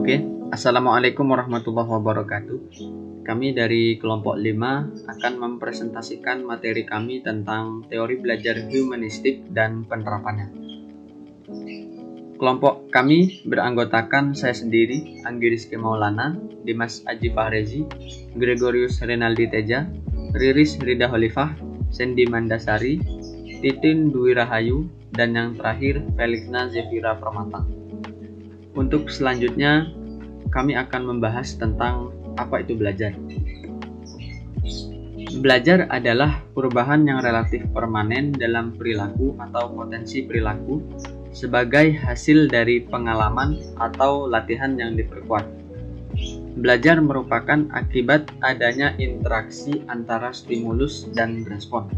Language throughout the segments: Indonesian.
Oke, Assalamualaikum warahmatullahi wabarakatuh. Kami dari kelompok 5 akan mempresentasikan materi kami tentang teori belajar humanistik dan penerapannya. Kelompok kami beranggotakan saya sendiri, Anggi Rizky Maulana, Dimas Aji Fahrezi, Gregorius Renaldi Teja, Riris Rida Holifah, Sendi Mandasari, Titin Dwi Rahayu, dan yang terakhir Felixna Zefira Permata. Untuk selanjutnya, kami akan membahas tentang apa itu belajar. Belajar adalah perubahan yang relatif permanen dalam perilaku atau potensi perilaku sebagai hasil dari pengalaman atau latihan yang diperkuat. Belajar merupakan akibat adanya interaksi antara stimulus dan respon.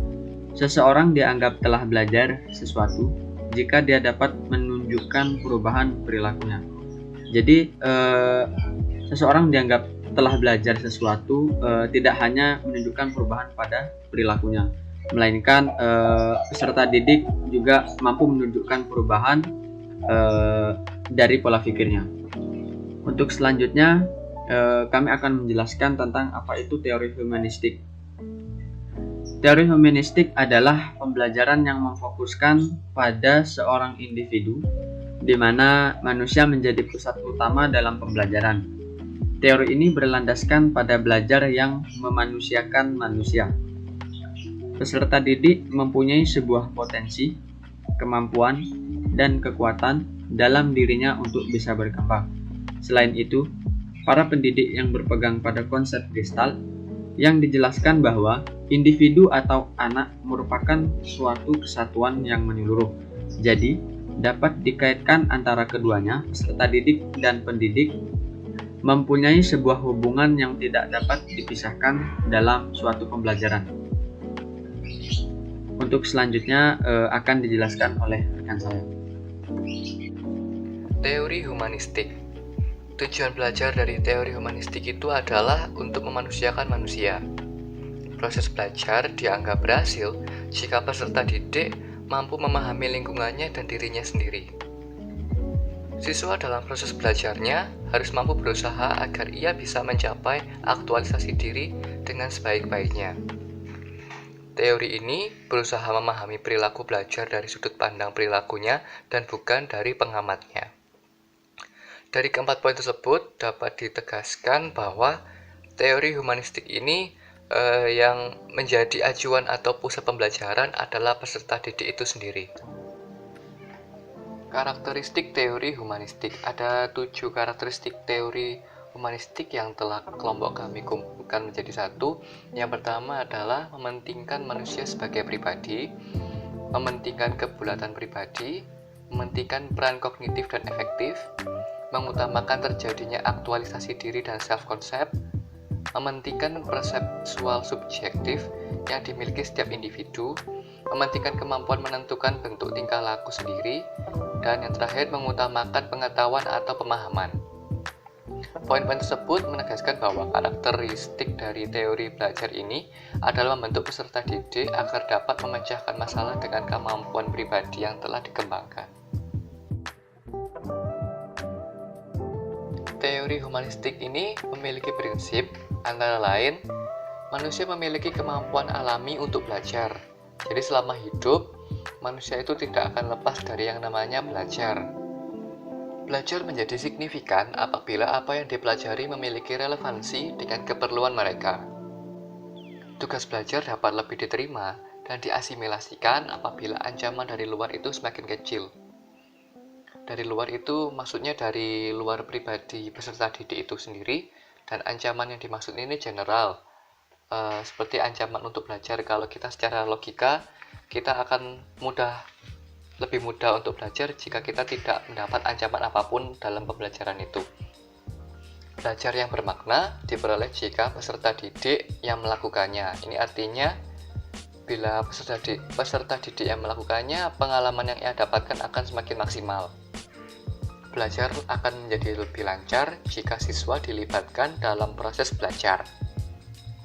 Seseorang dianggap telah belajar sesuatu jika dia dapat menunjukkan perubahan perilakunya. Jadi seseorang dianggap telah belajar sesuatu tidak hanya menunjukkan perubahan pada perilakunya, melainkan peserta didik juga mampu menunjukkan perubahan dari pola pikirnya. Untuk selanjutnya kami akan menjelaskan tentang apa itu teori humanistik. Teori humanistik adalah pembelajaran yang memfokuskan pada seorang individu di mana manusia menjadi pusat utama dalam pembelajaran. Teori ini berlandaskan pada belajar yang memanusiakan manusia. Peserta didik mempunyai sebuah potensi, kemampuan, dan kekuatan dalam dirinya untuk bisa berkembang. Selain itu, para pendidik yang berpegang pada konsep Gestalt yang dijelaskan bahwa individu atau anak merupakan suatu kesatuan yang menyeluruh. Jadi, dapat dikaitkan antara keduanya, peserta didik dan pendidik mempunyai sebuah hubungan yang tidak dapat dipisahkan dalam suatu pembelajaran. Untuk selanjutnya akan dijelaskan oleh rekan saya. Teori humanistik. Tujuan belajar dari teori humanistik itu adalah untuk memanusiakan manusia. Proses belajar dianggap berhasil jika peserta didik mampu memahami lingkungannya dan dirinya sendiri. Siswa dalam proses belajarnya harus mampu berusaha agar ia bisa mencapai aktualisasi diri dengan sebaik-baiknya. Teori ini berusaha memahami perilaku belajar dari sudut pandang perilakunya dan bukan dari pengamatnya. Dari keempat poin tersebut dapat ditegaskan bahwa teori humanistik ini yang menjadi acuan atau pusat pembelajaran adalah peserta didik itu sendiri. Karakteristik teori humanistik. Ada 7 karakteristik teori humanistik yang telah kelompok kami kumpulkan menjadi satu. Yang pertama adalah mementingkan manusia sebagai pribadi, mementingkan kebulatan pribadi, mementingkan peran kognitif dan efektif, mengutamakan terjadinya aktualisasi diri dan self-concept, mementingkan perseptual subjektif yang dimiliki setiap individu, mementingkan kemampuan menentukan bentuk tingkah laku sendiri, dan yang terakhir mengutamakan pengetahuan atau pemahaman. Poin-poin tersebut menegaskan bahwa karakteristik dari teori belajar ini adalah membentuk peserta didik agar dapat memecahkan masalah dengan kemampuan pribadi yang telah dikembangkan. Teori humanistik ini memiliki prinsip antara lain, manusia memiliki kemampuan alami untuk belajar. Jadi selama hidup, manusia itu tidak akan lepas dari yang namanya belajar. Belajar menjadi signifikan apabila apa yang dipelajari memiliki relevansi dengan keperluan mereka. Tugas belajar dapat lebih diterima dan diasimilasikan apabila ancaman dari luar itu semakin kecil. Dari luar itu maksudnya dari luar pribadi peserta didik itu sendiri, dan ancaman yang dimaksud ini general, seperti ancaman untuk belajar. Kalau kita secara logika, kita akan lebih mudah untuk belajar jika kita tidak mendapat ancaman apapun dalam pembelajaran itu. Belajar yang bermakna diperoleh jika peserta didik yang melakukannya. Ini artinya bila peserta didik yang melakukannya, pengalaman yang ia dapatkan akan semakin maksimal. Belajar akan menjadi lebih lancar jika siswa dilibatkan dalam proses belajar.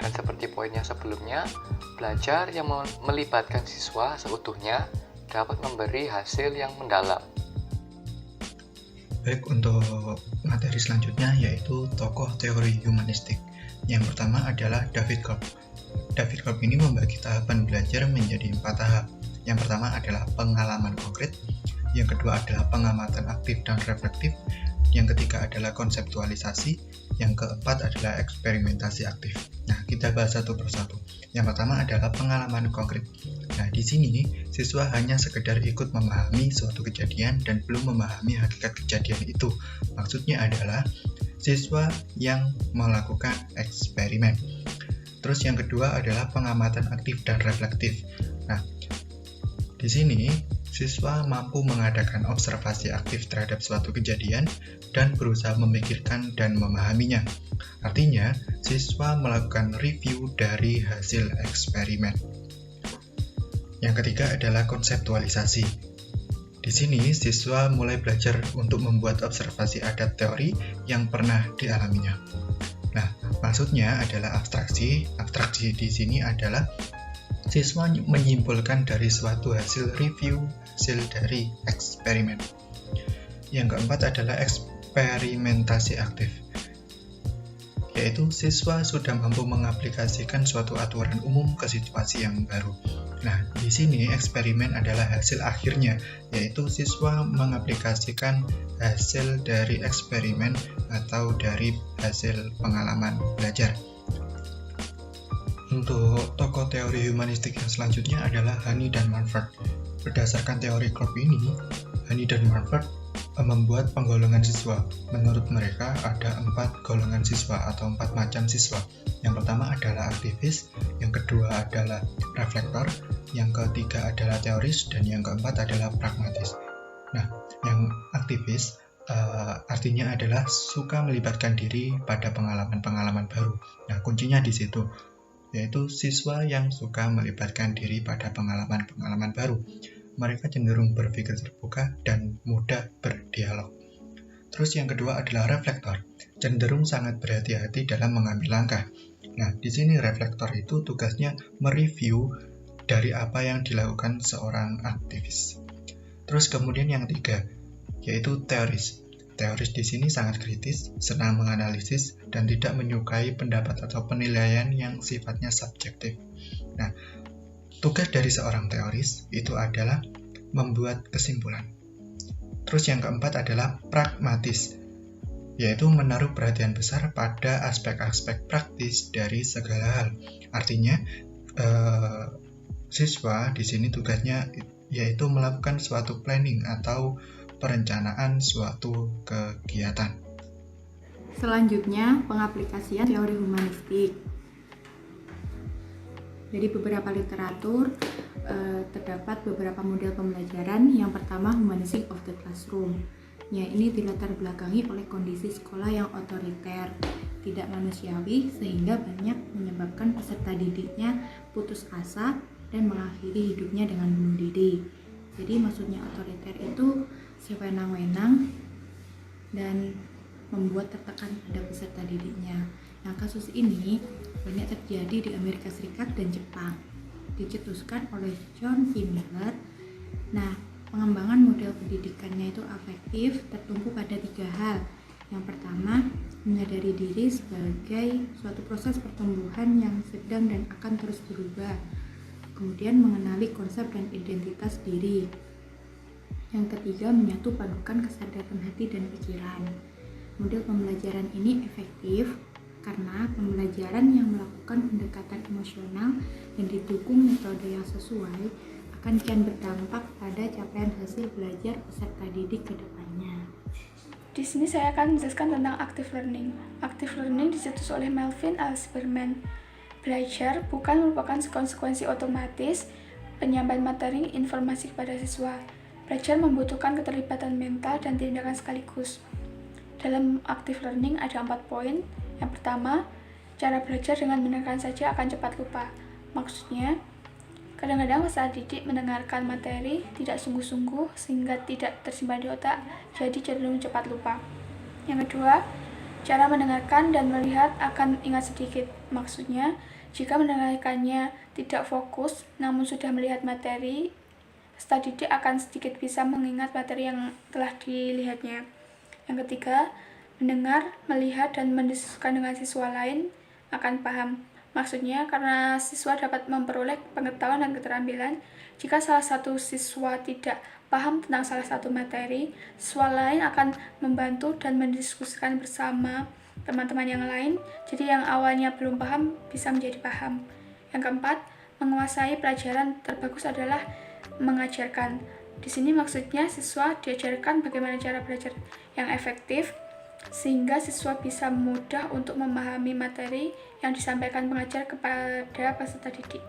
Dan seperti poinnya sebelumnya, belajar yang melibatkan siswa seutuhnya dapat memberi hasil yang mendalam. Baik, untuk materi selanjutnya yaitu tokoh teori humanistik. Yang pertama adalah David Cobb. David Cobb ini membagi tahapan belajar menjadi 4 tahap. Yang pertama adalah pengalaman konkret, yang kedua adalah pengamatan aktif dan reflektif, yang ketiga adalah konseptualisasi, yang keempat adalah eksperimentasi aktif. Nah, kita bahas satu persatu. Yang pertama adalah pengalaman konkret. Nah, di sini siswa hanya sekedar ikut memahami suatu kejadian dan belum memahami hakikat kejadian itu. Maksudnya adalah siswa yang melakukan eksperimen. Terus yang kedua adalah pengamatan aktif dan reflektif. Nah, di sini siswa mampu mengadakan observasi aktif terhadap suatu kejadian dan berusaha memikirkan dan memahaminya. Artinya, siswa melakukan review dari hasil eksperimen. Yang ketiga adalah konseptualisasi. Di sini, siswa mulai belajar untuk membuat observasi adat teori yang pernah dialaminya. Nah, maksudnya adalah abstraksi. Abstraksi di sini adalah siswa menyimpulkan dari suatu hasil review, hasil dari eksperimen. Yang keempat adalah eksperimentasi aktif, yaitu siswa sudah mampu mengaplikasikan suatu aturan umum ke situasi yang baru. Nah, di sini eksperimen adalah hasil akhirnya, yaitu siswa mengaplikasikan hasil dari eksperimen atau dari hasil pengalaman belajar. Untuk tokoh teori humanistik yang selanjutnya adalah Honey dan Manfred. Berdasarkan teori Cobb ini, Honey dan Manfred membuat penggolongan siswa. Menurut mereka ada 4 golongan siswa atau 4 macam siswa. Yang pertama adalah aktivis, yang kedua adalah reflektor, yang ketiga adalah teoris, dan yang keempat adalah pragmatis. Nah, yang aktivis artinya adalah suka melibatkan diri pada pengalaman-pengalaman baru. Nah, kuncinya di situ, yaitu siswa yang suka melibatkan diri pada pengalaman-pengalaman baru. Mereka cenderung berpikir terbuka dan mudah berdialog. Terus yang kedua adalah reflektor, cenderung sangat berhati-hati dalam mengambil langkah. Nah, di sini reflektor itu tugasnya mereview dari apa yang dilakukan seorang aktivis. Terus kemudian yang ketiga, yaitu teoris. Teoris di sini sangat kritis, senang menganalisis, dan tidak menyukai pendapat atau penilaian yang sifatnya subjektif. Nah, tugas dari seorang teoris itu adalah membuat kesimpulan. Terus yang keempat adalah pragmatis, yaitu menaruh perhatian besar pada aspek-aspek praktis dari segala hal. Artinya, siswa di sini tugasnya yaitu melakukan suatu planning atau perencanaan suatu kegiatan. Selanjutnya, pengaplikasian teori humanistik. Dari beberapa literatur, terdapat beberapa model pembelajaran. Yang pertama, humanistic of the classroom. Ya, ini dilatar belakangi oleh kondisi sekolah yang otoriter, tidak manusiawi, sehingga banyak menyebabkan peserta didiknya putus asa dan mengakhiri hidupnya dengan bunuh diri. Jadi maksudnya otoriter itu sewenang-wenang dan membuat tertekan pada peserta didiknya. Nah, kasus ini banyak terjadi di Amerika Serikat dan Jepang. Dicetuskan oleh John P. Miller. Nah, pengembangan model pendidikannya itu afektif, tertumpu pada 3 hal. Yang pertama, menyadari diri sebagai suatu proses pertumbuhan yang sedang dan akan terus berubah. Kemudian mengenali konsep dan identitas diri. Yang ketiga, menyatu padukan kesadaran hati dan pikiran. Model pembelajaran ini efektif karena pembelajaran yang melakukan pendekatan emosional dan didukung metode yang sesuai akan kian berdampak pada capaian hasil belajar peserta didik ke depannya. Di sini saya akan menjelaskan tentang active learning. Active learning dicetus oleh Melvin Alsperman. Belajar bukan merupakan konsekuensi otomatis penyampaian materi informasi kepada siswa. Belajar membutuhkan keterlibatan mental dan tindakan sekaligus. Dalam active learning ada 4 poin. Yang pertama, cara belajar dengan mendengarkan saja akan cepat lupa. Maksudnya, kadang-kadang peserta didik mendengarkan materi tidak sungguh-sungguh sehingga tidak tersimpan di otak, jadi cenderung cepat lupa. Yang kedua, cara mendengarkan dan melihat akan ingat sedikit. Maksudnya, jika mendengarkannya tidak fokus namun sudah melihat materi, peserta didik akan sedikit bisa mengingat materi yang telah dilihatnya. Yang ketiga, mendengar, melihat, dan mendiskusikan dengan siswa lain akan paham. Maksudnya, karena siswa dapat memperoleh pengetahuan dan keterampilan, jika salah satu siswa tidak paham tentang salah satu materi, siswa lain akan membantu dan mendiskusikan bersama teman-teman yang lain, jadi yang awalnya belum paham bisa menjadi paham. Yang keempat, menguasai pelajaran terbagus adalah mengajarkan. Di sini maksudnya siswa diajarkan bagaimana cara belajar yang efektif, sehingga siswa bisa mudah untuk memahami materi yang disampaikan pengajar kepada peserta didik.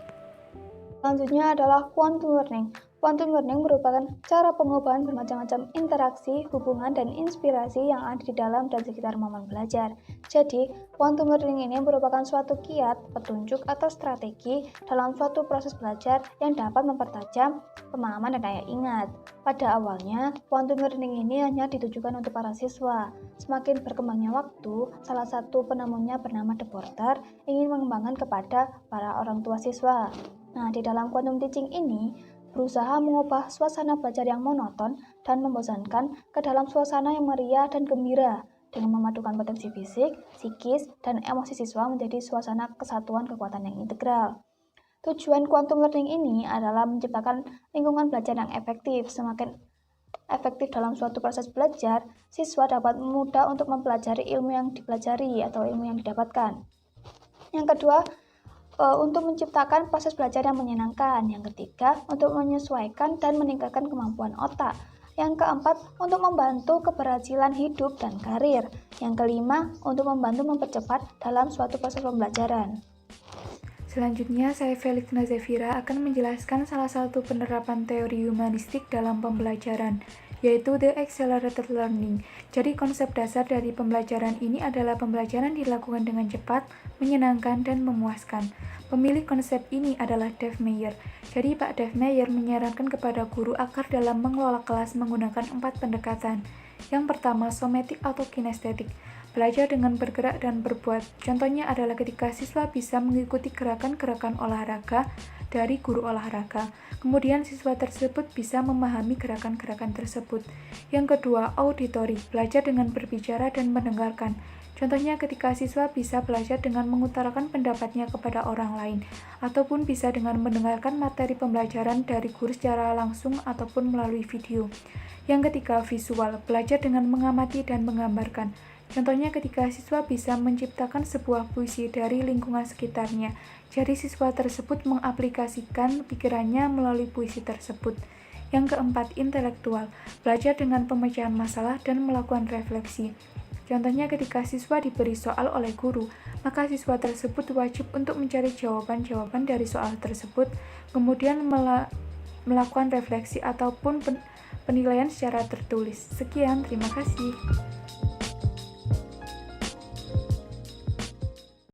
Selanjutnya adalah quantum learning. Quantum learning merupakan cara pengubahan bermacam-macam interaksi, hubungan, dan inspirasi yang ada di dalam dan sekitar momen belajar. Jadi, quantum learning ini merupakan suatu kiat, petunjuk, atau strategi dalam suatu proses belajar yang dapat mempertajam pemahaman dan daya ingat. Pada awalnya, quantum learning ini hanya ditujukan untuk para siswa. Semakin berkembangnya waktu, salah satu penemunya bernama De Porter ingin mengembangkan kepada para orang tua siswa. Nah, di dalam quantum teaching ini, berusaha mengubah suasana belajar yang monoton dan membosankan ke dalam suasana yang meriah dan gembira dengan memadukan potensi fisik, psikis, dan emosi siswa menjadi suasana kesatuan kekuatan yang integral. Tujuan quantum learning ini adalah menciptakan lingkungan belajar yang efektif. Semakin efektif dalam suatu proses belajar, siswa dapat mudah untuk mempelajari ilmu yang dipelajari atau ilmu yang didapatkan. Yang kedua, untuk menciptakan proses belajar yang menyenangkan. Yang ketiga, untuk menyesuaikan dan meningkatkan kemampuan otak. Yang keempat, untuk membantu keberhasilan hidup dan karir. Yang kelima, untuk membantu mempercepat dalam suatu proses pembelajaran. Selanjutnya, saya Felix Nazafira akan menjelaskan salah satu penerapan teori humanistik dalam pembelajaran, yaitu The Accelerated Learning. Jadi konsep dasar dari pembelajaran ini adalah pembelajaran dilakukan dengan cepat, menyenangkan, dan memuaskan. Pemilik konsep ini adalah Dave Meyer. Jadi Pak Dave Meyer menyarankan kepada guru agar dalam mengelola kelas menggunakan 4 pendekatan. Yang pertama, somatik atau kinestetik. Belajar dengan bergerak dan berbuat. Contohnya adalah ketika siswa bisa mengikuti gerakan-gerakan olahraga dari guru olahraga. Kemudian siswa tersebut bisa memahami gerakan-gerakan tersebut. Yang kedua, auditory. Belajar dengan berbicara dan mendengarkan. Contohnya ketika siswa bisa belajar dengan mengutarakan pendapatnya kepada orang lain, ataupun bisa dengan mendengarkan materi pembelajaran dari guru secara langsung ataupun melalui video. Yang ketiga, visual. Belajar dengan mengamati dan menggambarkan. Contohnya ketika siswa bisa menciptakan sebuah puisi dari lingkungan sekitarnya. Jadi siswa tersebut mengaplikasikan pikirannya melalui puisi tersebut. Yang keempat, intelektual. Belajar dengan pemecahan masalah dan melakukan refleksi. Contohnya ketika siswa diberi soal oleh guru, maka siswa tersebut wajib untuk mencari jawaban-jawaban dari soal tersebut, kemudian melakukan refleksi ataupun penilaian secara tertulis. Sekian, terima kasih.